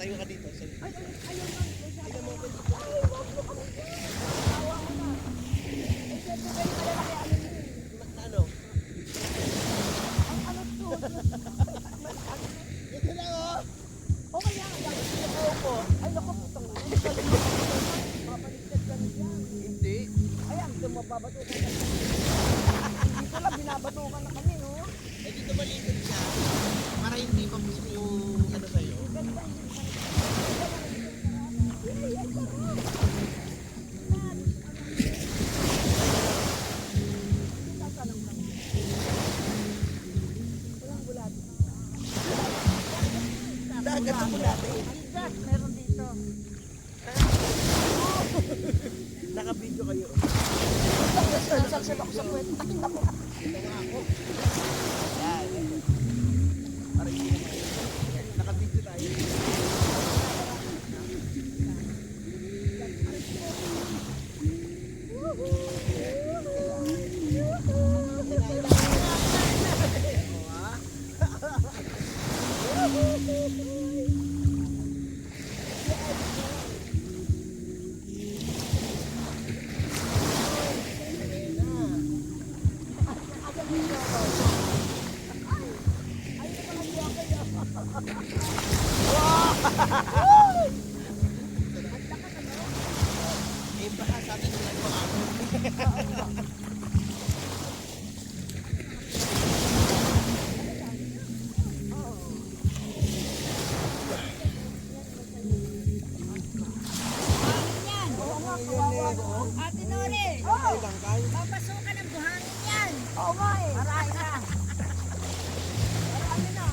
Tayo ka dito. Sorry. Ay, ayaw na. Tingnan mo ako dito. Ay, wag mo kami dyan. Awa mo na. Eh, syempre kayo malalaki ano yun. Ano? Ang ano to. Ito lang oh. O kaya, ayaw ko. Ay, naku, putang na. Mapaligtad ka na dyan. Hindi. Ayan, mababatukan ka na. Dito lang, binabatukan na kami, no? Eh dito maliit siya. Para hindi pa yung ano sa'yo. Dagat mo natin. Dad, meron dito. Naka-video kayo. Nasalsal ako sa puwet. Ay, naku. Ito nga ako. Yan. Para hindi na kayo. Naka-video tayo. Eh baka sa atin yung nagpakaano. Ate Nori, papasukan ng buhangin yan. Oo nga eh. Marami na. Marami na.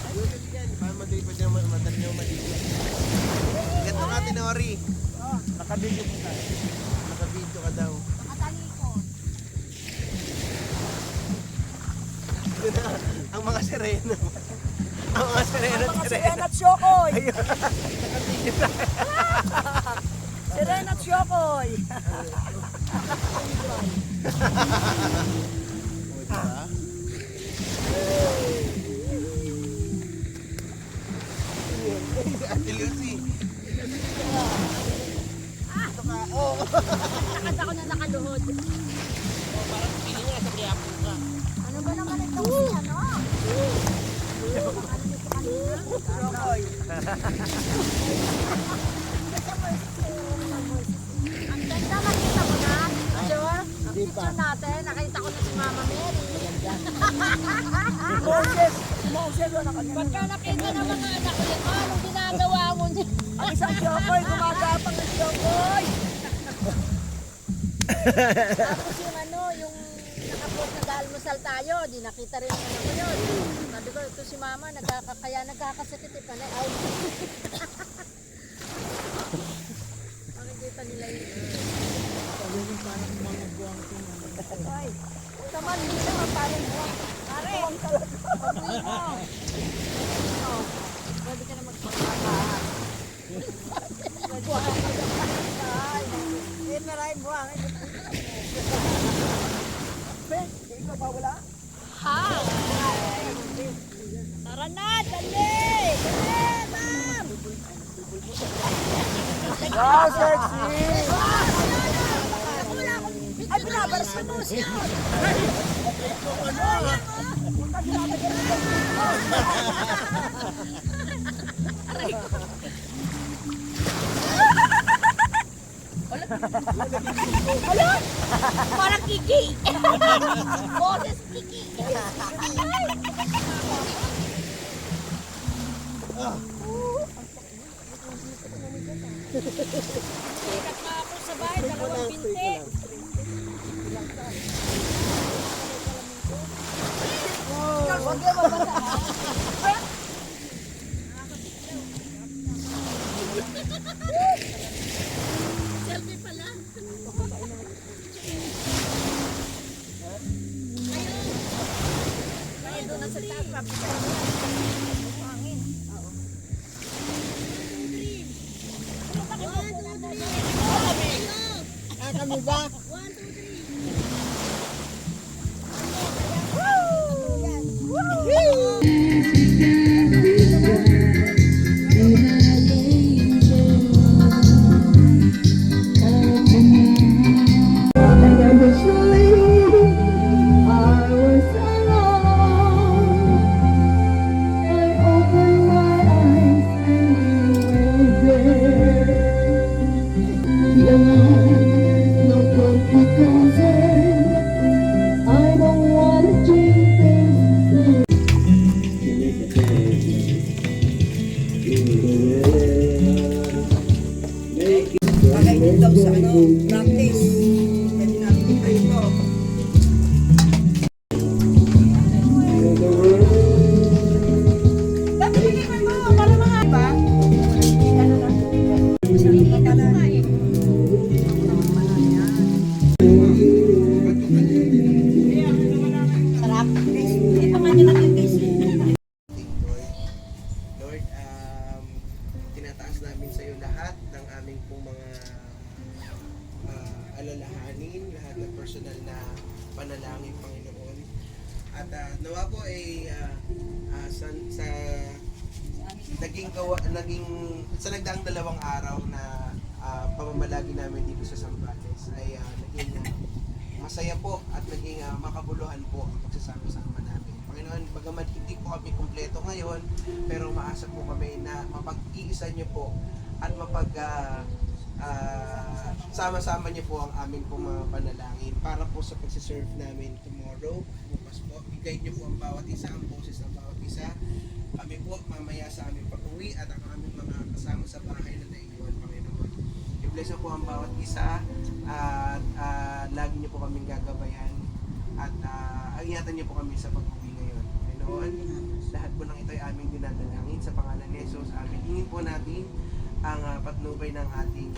Ayun kasi yan. Para madali pa dyan, madali nyo maliit. Ganito ka, Tinori. Naka-video po tayo. Naka-video ka daw. Nakatalikod. Yun na, ang mga sireno. Ang mga sireno. Mga Sirena at Shokoy. Ayun. Naka-video tayo. Sirena at Shokoy. O, diba? Ate Lucy. Ito ka. Oh. Nakita ko na nakaluhod. Parang feeling nga sa Quiapo ka. Ano ba naman ito si ano? Shokoy. Ang ganda, nakita mo na. Sure? Picture natin, nakita ko na si Mama Mary. Moses wala ka ganyan. Pagka nakita ng mga anak ko yun, anong ginagawa mo niya? Ang isang Shokoy, gumagapang ng Shokoy. Tapos yung ano, yung nakapost na dalmusal tayo, di nakita rin ang anak ko yun. Sabi ko, ito si Mama, kaya nagkakasakit eh, panay out. Makikita nila yun. Ay, saman dito mapaling buwang. Pare, Buwang talaga. pabili mo. Oh, pwede ka na magpapakahan. Buwang talaga. Ay, eh, maraming buwang. Ben, ikaw ba wala? Ha? Tara na, dali! Dali, ma'am! Wow, sexy! Wala akong Ay, binabaras ka mo siya! Hala! Parang Kiki! Boses Kiki! Sikat na ako sa bahay, dalawang binti. Huwag yung mabasa. Selfie pala. Ayun doon na sa taas. Hangin. Kami ba? 1, 2, 3. sa sa nagdaang 2 araw na pamamalagi namin dito sa Zambales ay naging masaya po at naging makabuluhan po ang pagsasama-sama namin. Panginoon, bagaman hindi po kami kumpleto ngayon, pero maasa po kami na mapag-iisa niyo po at sama-sama niyo po ang aming pong mga panalangin para po sa pagsiserve namin tomorrow. Bukas po, i-guide niyo po ang bawat isa, ang boses ng bawat isa. Kami po mamaya sa aming pag-uwi at ang aming mga kasama sa bahay na naiiwan, Panginoon. I-bless niyo po ang bawat isa at lagi niyo po kaming gagabayan at ingatan niyo po kami sa pag-uwi ngayon. Panginoon, lahat po ng ito ay aming dinadalangin sa pangalan ni Jesus. Amin. Hingin po natin ang patnubay ng ating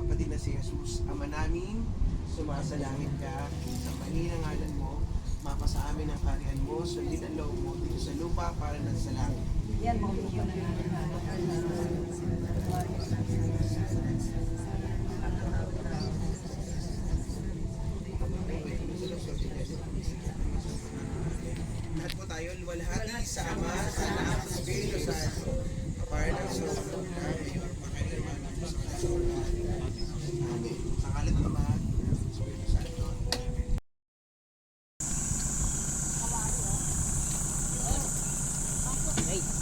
kapatid na si Jesus. Ama namin, sumasalangit ka, sa mali ng ngalan mo, mapasa amin ang kaharian mo, sundin ang loob mo dito sa lupa para na sa langit. Yan, mga po na Lahat po tayo, luwalhati sa Ama, sa Anak, sa Espiritu Santo, kapara ng Diyos, ngayon, makailan man sa kasalanan. Amen. Sa ngalan ng Ama, ng Espiritu Santo. Amen.